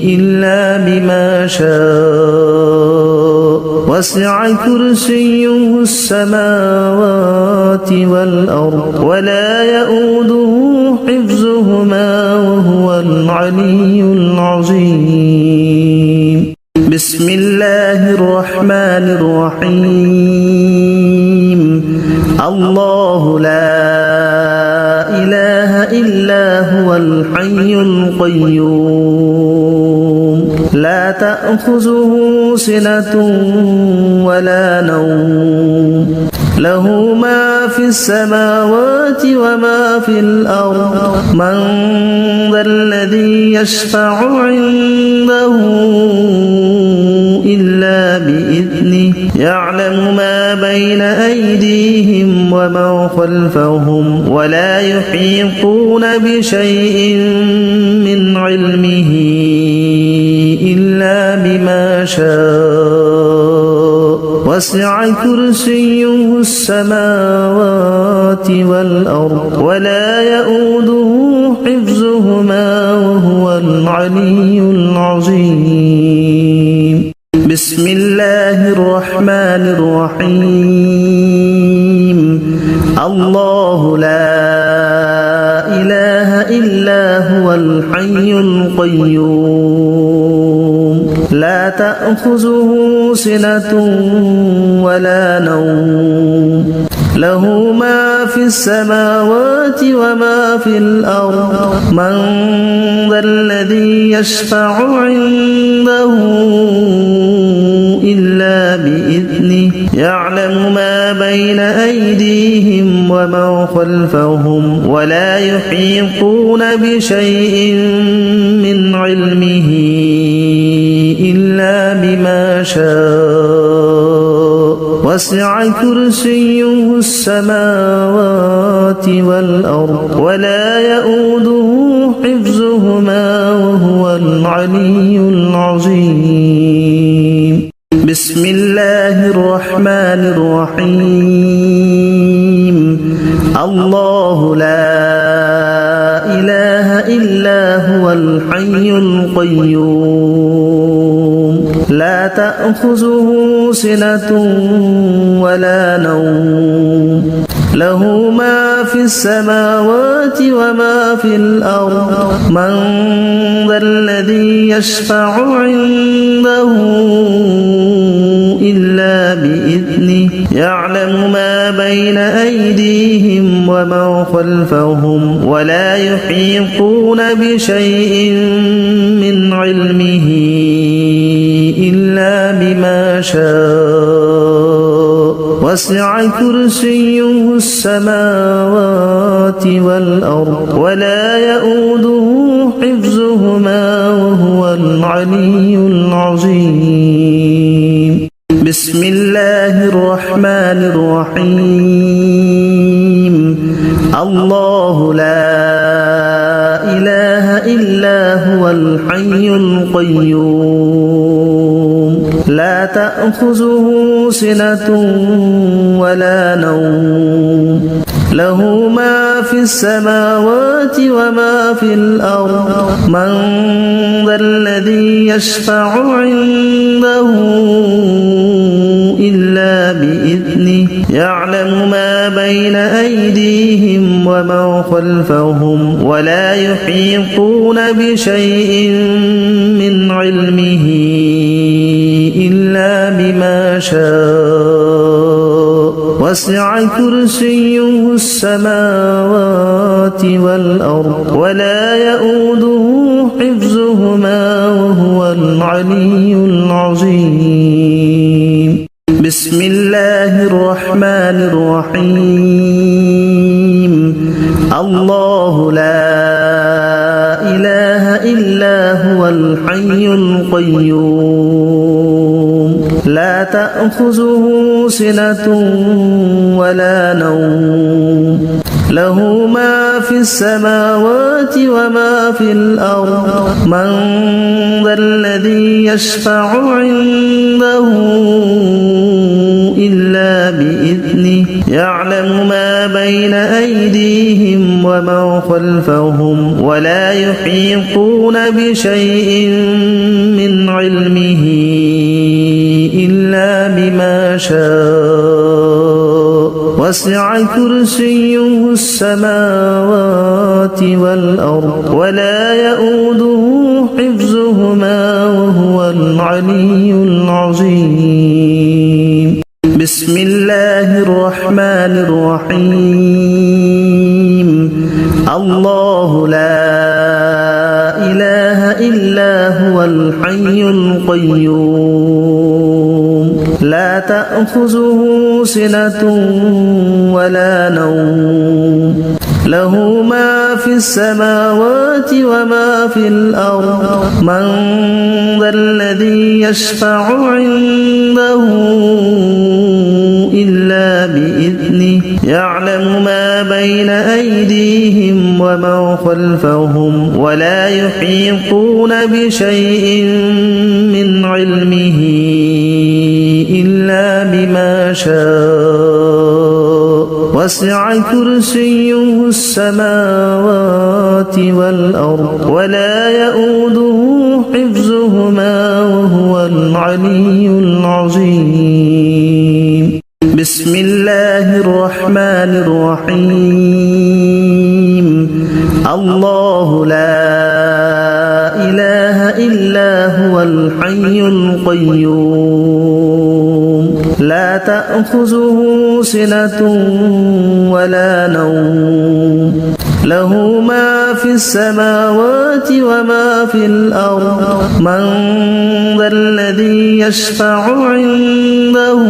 إلا بما شاء وسع كرسيه السماوات والأرض ولا يؤوده حفظهما وهو العلي العظيم بسم الله الرحمن الرحيم الله لا إله إلا هو الحي القيوم لا تأخذه سنة ولا نوم له ما في السماوات وما في الأرض من ذا الذي يشفع عنده إلا بإذنه يعلم ما بين أيديهم وما خلفهم ولا يحيطون بشيء من علمه إلا بما شاء وسع كرسيه السماوات والأرض ولا يؤوده حفظهما وهو العلي العظيم بسم الله الرحمن الرحيم الله لا إله إلا هو الحي القيوم لا تأخذه سنة ولا نوم له ما في السماوات وما في الأرض من ذا الذي يشفع عنده إلا بإذنه يعلم ما بين أيديهم وما خلفهم ولا يحيطون بشيء من علمه إلا بما شاء وسع كرسيه السماوات والأرض ولا يؤوده حفظهما وهو العلي العظيم بسم الله الرحمن الرحيم الله لا إله إلا هو الحي القيوم لا تأخذه سنة ولا نوم له ما في السماوات وما في الأرض من ذا الذي يشفع عنده إلا بإذنه يعلم ما بين أيديهم وما خلفهم ولا يحيطون بشيء من علمه إلا بما شاء وسع كرسيه السماوات والأرض ولا يؤوده حفظهما وهو العلي العظيم بسم الله الرحمن الرحيم الله لا إله إلا هو الحي القيوم لا تأخذه سنة ولا نوم له ما في السماوات وما في الأرض من ذا الذي يشفع عنده إلا بإذنه يعلم ما بين أيديهم وما خلفهم ولا يحيطون بشيء من علمه إلا بما شاء وسع كرسيه السماوات والأرض ولا يؤوده حفظهما وهو العلي العظيم بسم الله الرحمن الرحيم الله لا إله إلا هو الحي القيوم لا تأخذه سنة ولا نوم له ما في السماوات وما في الأرض من ذا الذي يشفع عنده إلا بإذنه يعلم ما بين أيديهم وما خلفهم ولا يحيطون بشيء من علمه إلا بما شاء وسع كرسيه السماوات والأرض ولا يؤوده حفظهما وهو العلي العظيم. بسم الله الرحمن الرحيم. الله لا إله إلا هو الحي القيوم لا تأخذه سنة ولا نوم له ما في السماوات وما في الأرض من ذا الذي يشفع عنده إلا بإذنه يعلم ما بين أيديهم وما خلفهم ولا يحيطون بشيء من علمه إلا بما شاء وسع كرسيه السماوات والأرض ولا يؤوده حفظهما وهو العلي العظيم. بسم الله الرحمن الرحيم. الله لا إله إلا هو الحي القيوم لا تأخذه سنة ولا نوم له ما في السماوات وما في الأرض من ذا الذي يشفع عنده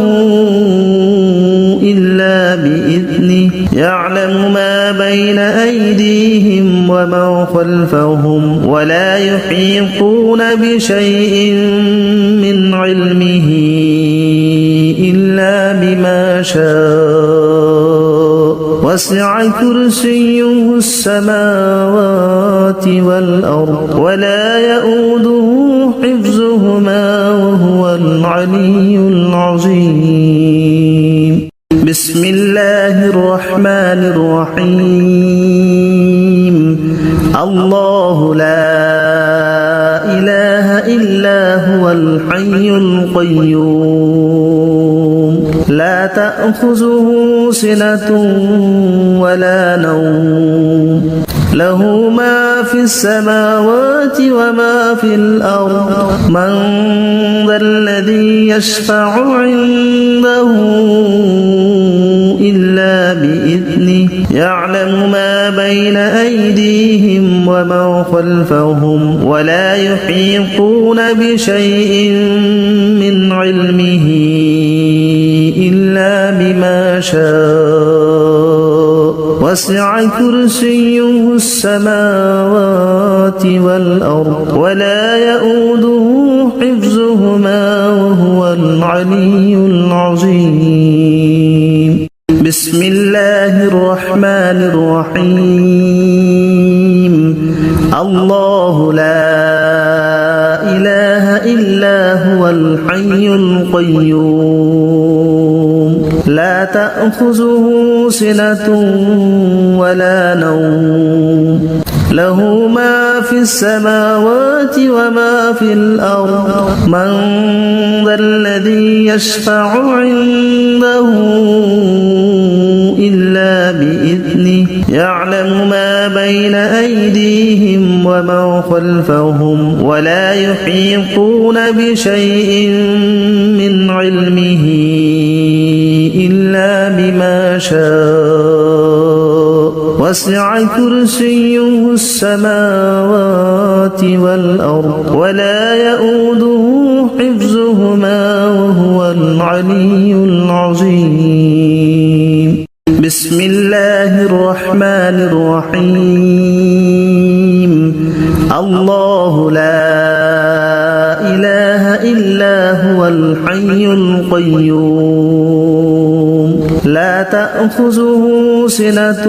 إلا بإذنه يعلم ما بين أيديهم وما خلفهم ولا يحيطون بشيء من علمه إلا بما شاء وسع كرسيه السماوات والأرض ولا يؤوده حفظهما وهو العلي العظيم. بسم الله الرحمن الرحيم. الله لا إله إلا هو الحي القيوم لا تأخذه سنة ولا نوم له ما في السماوات وما في الأرض من ذا الذي يشفع عنده إلا بإذنه يعلم ما بين أيديهم وما خلفهم ولا يحيطون بشيء من علمه إلا بما شاء وسع كرسيه السماوات والأرض ولا يؤوده حفظهما وهو العلي العظيم. بسم الله الرحمن الرحيم. الله لا إله إلا هو الحي القيوم لا تأخذه سنة ولا نوم له ما في السماوات وما في الأرض من ذا الذي يشفع عنده إلا بإذنه يعلم ما بين أيديهم وما خلفهم ولا يحيطون بشيء من علمه إلا بما شاء وسع كرسيه السماوات والأرض ولا يؤوده حفظهما وهو العلي العظيم. بسم الله الرحمن الرحيم. الله لا إله إلا هو الحي القيوم لا تأخذه سنة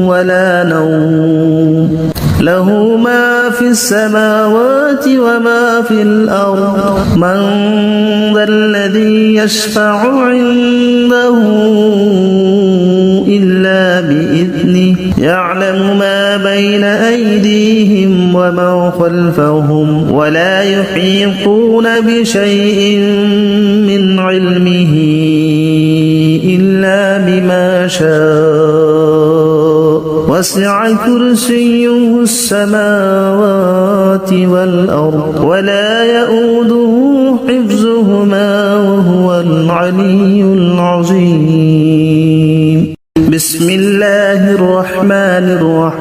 ولا نوم له ما في السماوات وما في الأرض من ذا الذي يشفع عنده إلا بإذنه يعلم ما بين أيديهم وما خلفهم ولا يحيطون بشيء من علمه إلا بما شاء وسع كرسيه السماوات والأرض ولا يؤوده حفظهما وهو العلي العظيم. بسم الله الرحمن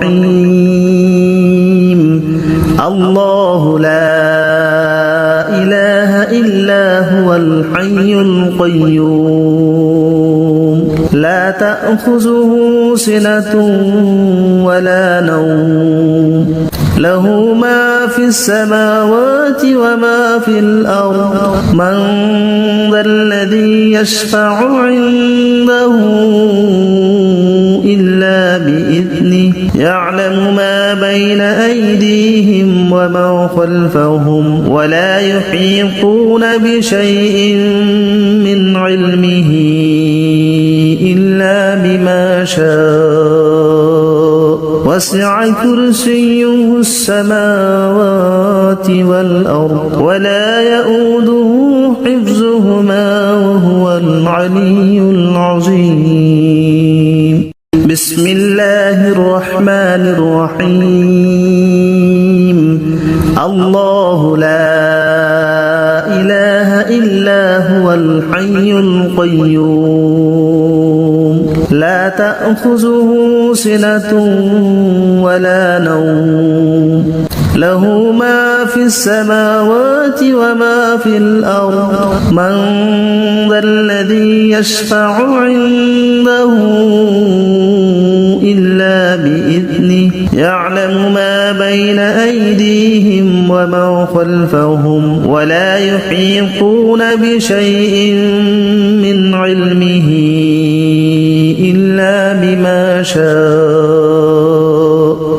الرحيم. الله لا إله إلا هو الحي القيوم لا تأخذه سنة ولا نوم له ما في السماوات وما في الأرض من ذا الذي يشفع عنده إلا بإذنه يعلم ما بين أيديهم وما خلفهم ولا يحيطون بشيء من علمه إلا بما شاء وسع كرسيه السماوات والأرض ولا يؤوده حفظهما وهو العلي العظيم. بسم الله الرحمن الرحيم. الله لا إله إلا هو الحي القيوم لا تأخذه سنة ولا نوم له ما في السماوات وما في الأرض من ذا الذي يشفع عنده إلا بإذنه يعلم ما بين أيديهم وما خلفهم ولا يحيطون بشيء من علمه إلا بما شاء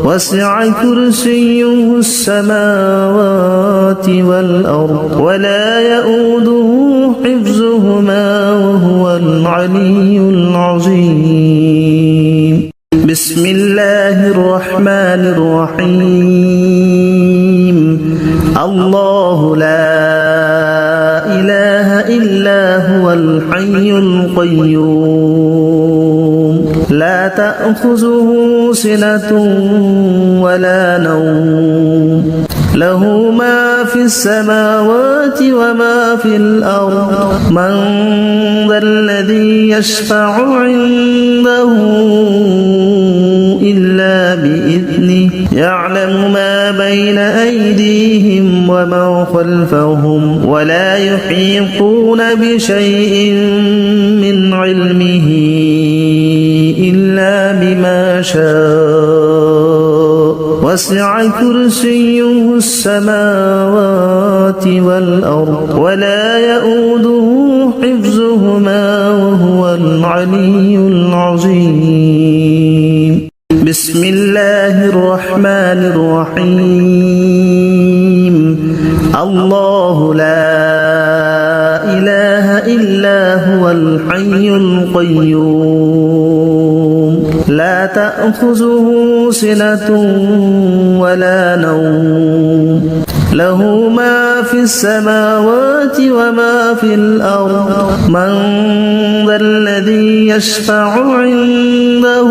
وسع كرسيه السماوات والأرض ولا يؤوده حفظهما وهو العلي العظيم. بسم الله الرحمن الرحيم. الله لا إله إلا هو الحي القيوم لا تأخذه سنة ولا نوم له ما في السماوات وما في الأرض من ذا الذي يشفع عنده إلا بإذنه يعلم ما بين أيديهم وما خلفهم ولا يحيطون بشيء من علمه إلا بما شاء وسع كرسيه السماوات والأرض ولا يؤوده حفظهما وهو العلي العظيم. بسم الله الرحمن الرحيم. الله لا إله إلا هو الحي القيوم لا تأخذه سنة ولا نوم له ما في السماوات وما في الأرض من ذا الذي يشفع عنده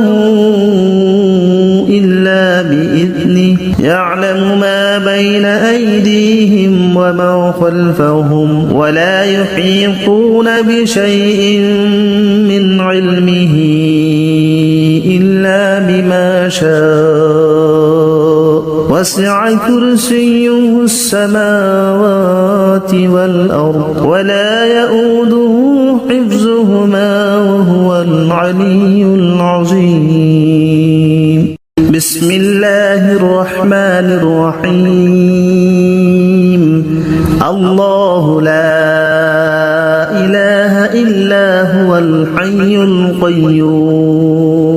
إلا بإذنه يعلم ما بين أيديهم وما خلفهم ولا يحيطون بشيء من علمه إلا بما شاء وسع كرسيه السماوات والأرض ولا يؤوده حفظهما وهو العلي العظيم. بسم الله الرحمن الرحيم. الله لا إله إلا هو الحي القيوم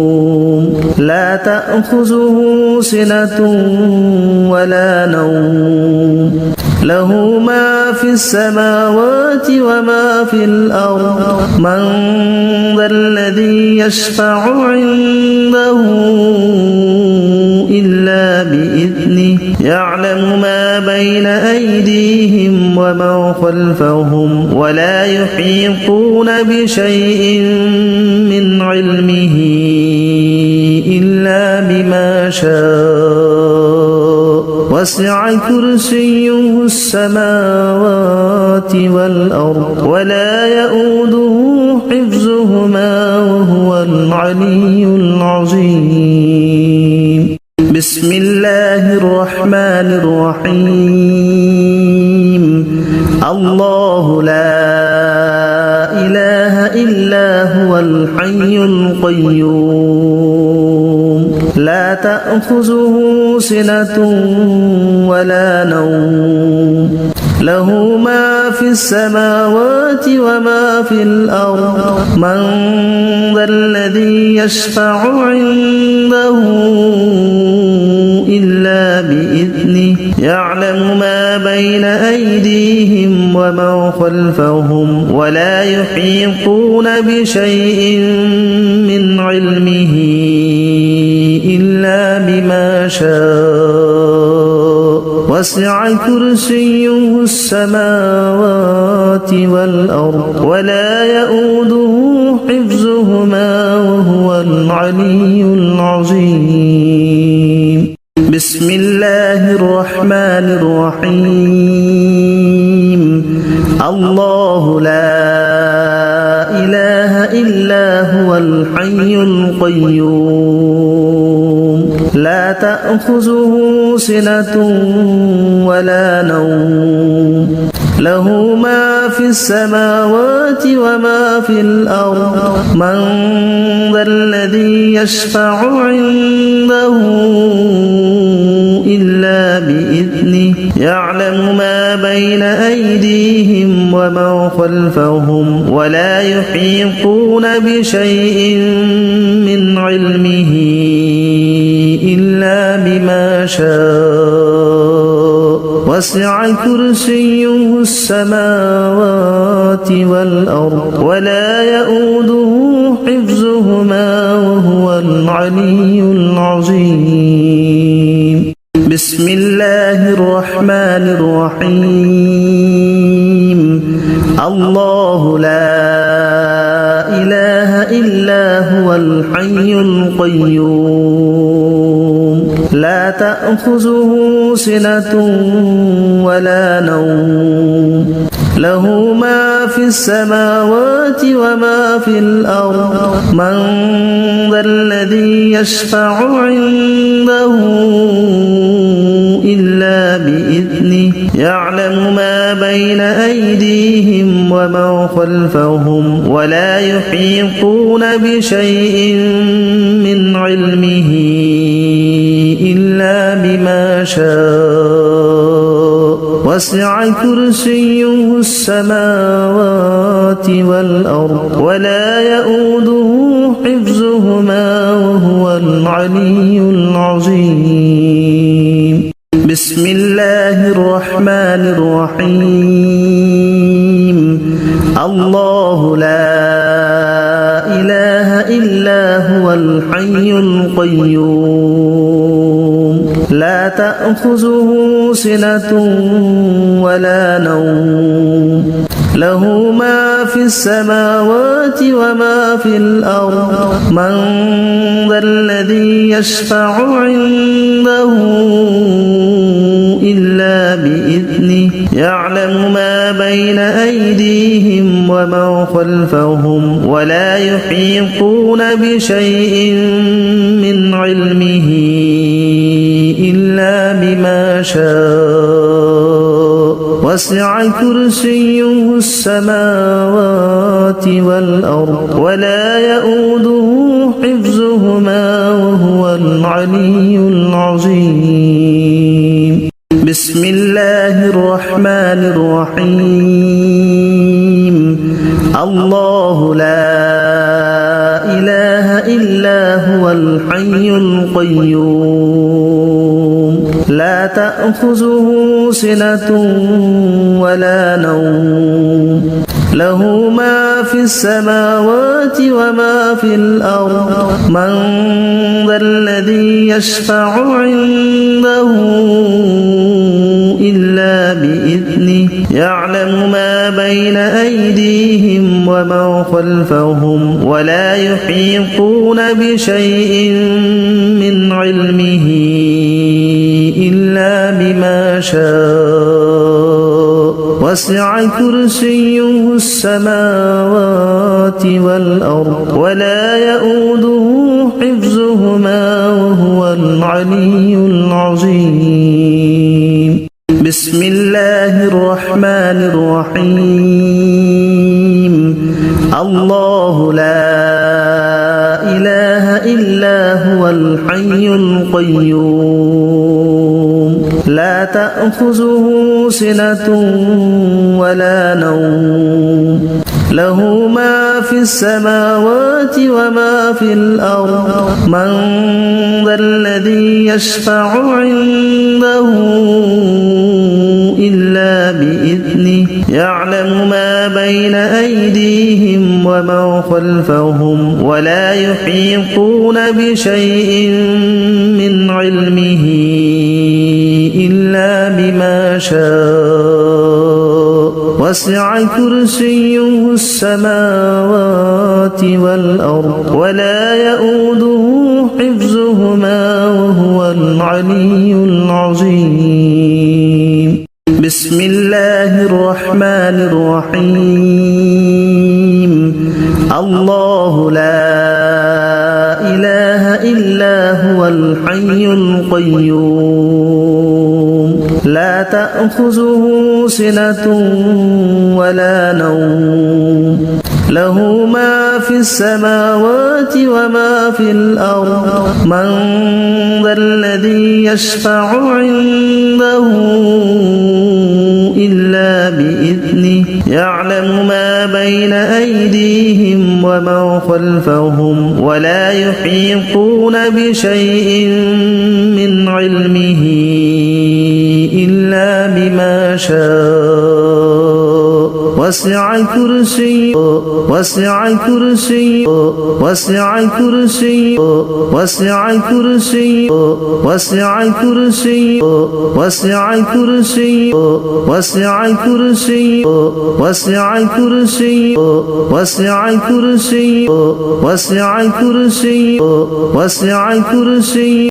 لا تأخذه سنة ولا نوم له ما في السماوات وما في الأرض من ذا الذي يشفع عنده إلا بإذنه يعلم ما بين أيديهم وما خلفهم ولا يحيطون بشيء من علمه إلا بما شاء وسع كرسيه السماوات والأرض ولا يؤوده حفظهما وهو العلي العظيم بسم الله الرحمن الرحيم الله لا إله إلا هو الحي القيوم لا تأخذه سنة ولا نوم له ما في السماوات وما في الأرض من ذا الذي يشفع عنده إلا بإذنه يعلم ما بين أيديهم وما خلفهم ولا يحيطون بشيء من علمه إلا بما شاء وسع كرسيه السماوات والأرض ولا يؤوده حفظهما وهو العلي العظيم بسم الله الرحمن الرحيم الله لا إله إلا هو الحي القيوم لا تأخذه سنة ولا نوم له ما في السماوات وما في الأرض من ذا الذي يشفع عنده إلا بإذنه يعلم ما بين أيديهم وما خلفهم ولا يحيطون بشيء من علمه إلا بما شاء وسع كرسيه السماوات والأرض ولا يؤوده حفظهما وهو العلي العظيم بسم الله الرحمن الرحيم الله لا إله إلا هو الحي القيوم لا تأخذه سنة ولا نوم له ما في السماوات وما في الأرض من ذا الذي يشفع عنده إلا بإذنه يعلم ما بين أيديهم وما خلفهم ولا يحيطون بشيء من علمه إلا بما شاء وسع كرسيه السماوات والأرض ولا يؤوده حفظهما وهو العلي العظيم بسم الله الرحمن الرحيم الله لا إله إلا هو الحي القيوم لا تأخذه سنة ولا نوم له ما في السماوات وما في الأرض من ذا الذي يشفع عنده إلا بإذنه يعلم ما بين أيديهم وما خلفهم ولا يحيطون بشيء من علمه إلا بما شاء وسع كرسيه السماوات والأرض ولا يؤوده حفظهما وهو العلي العظيم بسم الله الرحمن الرحيم الله لا إله إلا هو الحي القيوم لا تأخذه سنة ولا نوم له ما في السماوات وما في الأرض من ذا الذي يشفع عنده إلا بإذنه يعلم ما بين أيديهم وما خلفهم ولا يحيطون بشيء من علمه إلا بما شاء وسع كرسيه السماوات والأرض ولا يؤوده حفظهما وهو العلي العظيم. بسم الله الرحمن الرحيم. الله لا إله إلا هو الحي القيوم لا تأخذه سنة ولا نوم له ما في السماوات وما في الأرض من ذا الذي يشفع عنده إلا بإذنه يعلم ما بين أيديهم وما خلفهم ولا يحيطون بشيء من علمه إلا بما شاء وسع كرسيه السماوات والأرض ولا يؤوده حفظهما وهو العلي العظيم. بسم الله الرحمن الرحيم. الله لا إله إلا هو الحي القيوم لا تأخذه سنة ولا نوم له ما في السماوات وما في الأرض من ذا الذي يشفع عنده إلا بإذنه يعلم ما بين أيديهم وما خلفهم ولا يحيطون بشيء من علمه إلا بما شاء وسع كرسيه